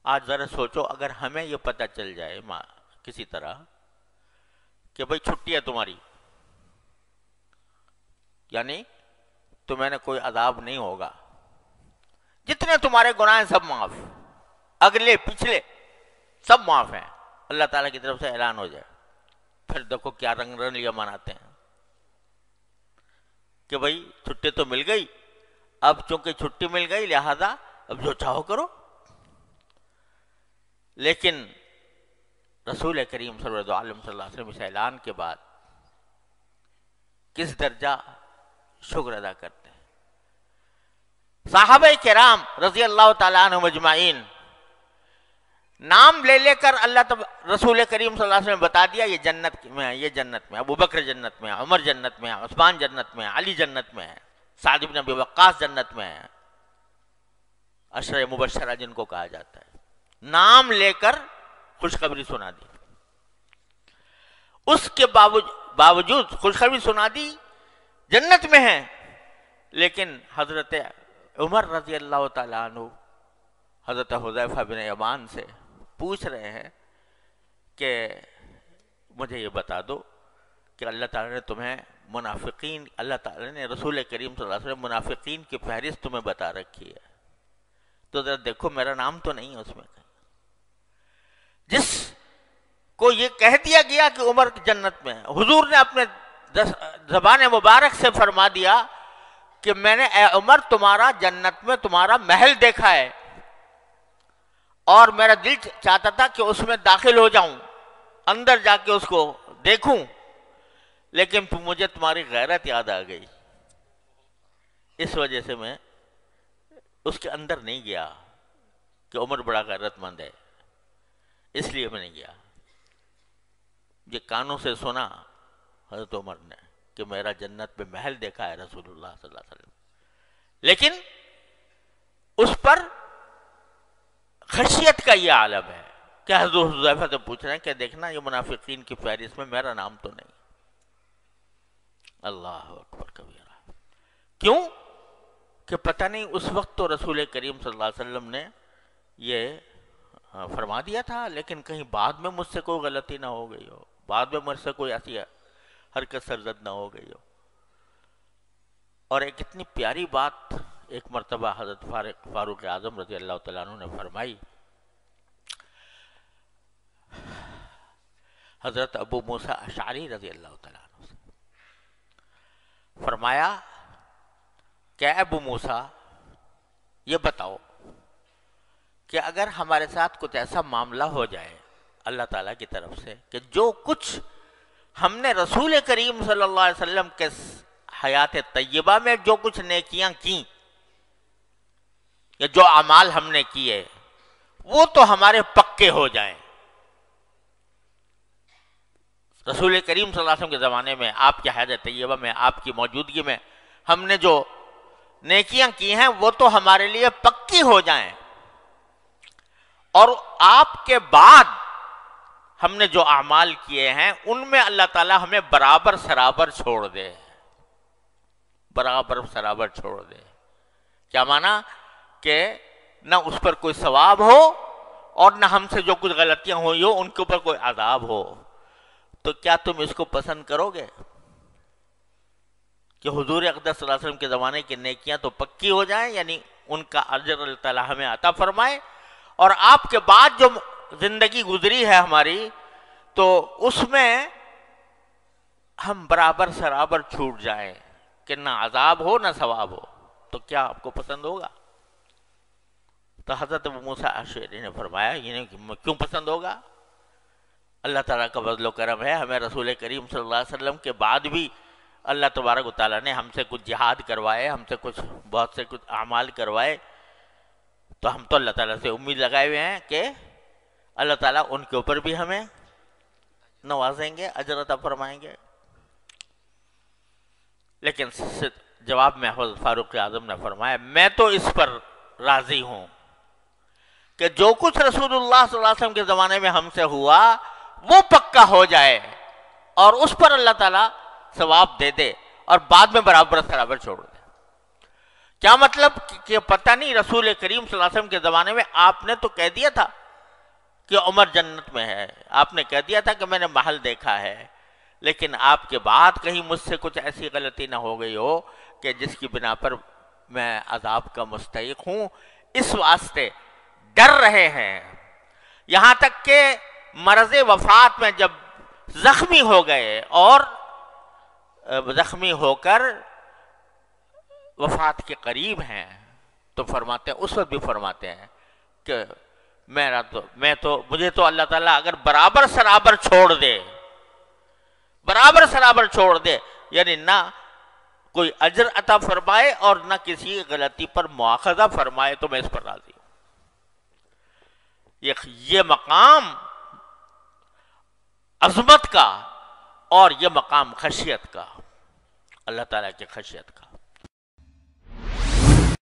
آج ذرا سوچو اگر ہمیں یہ پتہ چل جائے کسی طرح کہ بھئی چھٹی ہے تمہاری، یعنی تمہیں نے کوئی عذاب نہیں ہوگا، جتنے تمہارے گناہ ہیں سب معاف، اگلے پچھلے سب معاف ہیں، اللہ تعالیٰ کی طرف سے اعلان ہو جائے، پھر دیکھو کیا رنگ رنگیاں مناتے ہیں کہ بھئی چھٹی تو مل گئی، اب چونکہ چھٹی مل گئی لہذا اب جو چاہو کرو۔ لیکن رسول کریم صلی اللہ علیہ وسلم اس اعلان کے بعد کس درجہ شکر ادا کرتے ہیں۔ صحابہ کرام رضی اللہ تعالیٰ عنہ مجمعین نام لے لے کر رسول کریم صلی اللہ علیہ وسلم بتا دیا یہ جنت میں ہے، یہ جنت میں ہے، ابو بکر جنت میں ہے، عمر جنت میں ہے، عثمان جنت میں ہے، علی جنت میں ہے، سعد بن ابی وقاص جنت میں ہے، عشرہ مبشرہ جن کو کہا جاتا ہے، نام لے کر خوشخبری سنا دی۔ اس کے باوجود خوشخبری سنا دی جنت میں ہیں، لیکن حضرت عمر رضی اللہ تعالیٰ عنہ حضرت حذیفہ بن یمان سے پوچھ رہے ہیں کہ مجھے یہ بتا دو کہ اللہ تعالیٰ نے تمہیں منافقین، اللہ تعالیٰ نے رسول کریم صلی اللہ علیہ وسلم منافقین کی فہرست تمہیں بتا رکھی ہے، تو ذرا دیکھو میرا نام تو نہیں ہے اس میں۔ جس کو یہ کہہ دیا گیا کہ عمر جنت میں ہے، حضور نے اپنے زبان مبارک سے فرما دیا کہ میں نے اے عمر تمہارا جنت میں تمہارا محل دیکھا ہے، اور میرا دل چاہتا تھا کہ اس میں داخل ہو جاؤں، اندر جا کے اس کو دیکھوں، لیکن مجھے تمہاری غیرت یاد آ گئی، اس وجہ سے میں اس کے اندر نہیں گیا کہ عمر بڑا غیرت مند ہے، اس لیے میں نہیں گیا۔ یہ کانوں سے سنا حضرت عمر نے کہ میرا جنت میں محل دیکھا ہے رسول اللہ صلی اللہ علیہ وسلم، لیکن اس پر خشیت کا یہ عالم ہے کہ حضرت حذیفہ سے پوچھ رہے ہیں کہ دیکھنا یہ منافقین کی فہرست میں میرا نام تو نہیں۔ اللہ اکبر کبیرہ، کیوں کہ پتہ نہیں اس وقت تو رسول کریم صلی اللہ علیہ وسلم نے یہ فرما دیا تھا، لیکن کہیں بعد میں مجھ سے کوئی غلطی نہ ہو گئی ہو، بعد میں مجھ سے کوئی ایسی حرکت سرزد نہ ہو گئی ہو۔ اور ایک اتنی پیاری بات ایک مرتبہ حضرت فاروق اعظم رضی اللہ تعالیٰ عنہ نے فرمائی، حضرت ابو موسیٰ اشعری رضی اللہ تعالیٰ عنہ سے فرمایا کہ ابو موسیٰ یہ بتاؤ کہ اگر ہمارے ساتھ کچھ ایسا معاملہ ہو جائے اللہ تعالیٰ کی طرف سے کہ جو کچھ ہم نے رسول کریم صلی اللہ علیہ وسلم کے حیات طیبہ میں جو کچھ نیکیاں کیں یا جو اعمال ہم نے کیے وہ تو ہمارے پکے ہو جائیں، رسول کریم صلی اللہ علیہ وسلم کے زمانے میں آپ کی حیات طیبہ میں آپ کی موجودگی میں ہم نے جو نیکیاں کی ہیں وہ تو ہمارے لیے پکی ہو جائیں، اور آپ کے بعد ہم نے جو اعمال کیے ہیں ان میں اللہ تعالیٰ ہمیں برابر سرابر چھوڑ دے، برابر سرابر چھوڑ دے۔ کیا معنی کہ نہ اس پر کوئی ثواب ہو اور نہ ہم سے جو کچھ غلطیاں ہوئی ہو ان کے اوپر کوئی عذاب ہو، تو کیا تم اس کو پسند کرو گے کہ حضور اقدس صلی اللہ علیہ وسلم کے زمانے کی نیکیاں تو پکی ہو جائیں، یعنی ان کا اجر اللہ تعالیٰ ہمیں عطا فرمائے، اور آپ کے بعد جو زندگی گزری ہے ہماری تو اس میں ہم برابر سرابر چھوٹ جائیں کہ نہ عذاب ہو نہ ثواب ہو، تو کیا آپ کو پسند ہوگا؟ تو حضرت ابو موسیٰ اشعری نے فرمایا یہ کیوں پسند ہوگا؟ اللہ تعالیٰ کا فضل و کرم ہے، ہمیں رسول کریم صلی اللہ علیہ وسلم کے بعد بھی اللہ تبارک و تعالیٰ نے ہم سے کچھ جہاد کروائے، ہم سے بہت سے کچھ اعمال کروائے، تو ہم تو اللہ تعالیٰ سے امید لگائے ہوئے ہیں کہ اللہ تعالیٰ ان کے اوپر بھی ہمیں نوازیں گے، اجر عطا فرمائیں گے۔ لیکن جواب میں حضرت فاروق اعظم نے فرمایا میں تو اس پر راضی ہوں کہ جو کچھ رسول اللہ صلی اللہ علیہ وسلم کے زمانے میں ہم سے ہوا وہ پکا ہو جائے اور اس پر اللہ تعالیٰ ثواب دے دے اور بعد میں برابر سرابر چھوڑ دے۔ کیا مطلب کہ پتہ نہیں رسول کریم صلی اللہ علیہ وسلم کے زمانے میں آپ نے تو کہہ دیا تھا کہ عمر جنت میں ہے، آپ نے کہہ دیا تھا کہ میں نے محل دیکھا ہے، لیکن آپ کے بعد کہیں مجھ سے کچھ ایسی غلطی نہ ہو گئی ہو کہ جس کی بنا پر میں عذاب کا مستحق ہوں، اس واسطے ڈر رہے ہیں۔ یہاں تک کہ مرض وفات میں جب زخمی ہو گئے اور زخمی ہو کر وفات کے قریب ہیں تو فرماتے ہیں، اس وقت بھی فرماتے ہیں کہ مجھے تو اللہ تعالیٰ اگر برابر سرابر چھوڑ دے یعنی نہ کوئی اجر عطا فرمائے اور نہ کسی غلطی پر مواخذہ فرمائے تو میں اس پر راضی ہوں۔ یہ مقام عظمت کا اور یہ مقام خشیت کا، اللہ تعالیٰ کی خشیت کا۔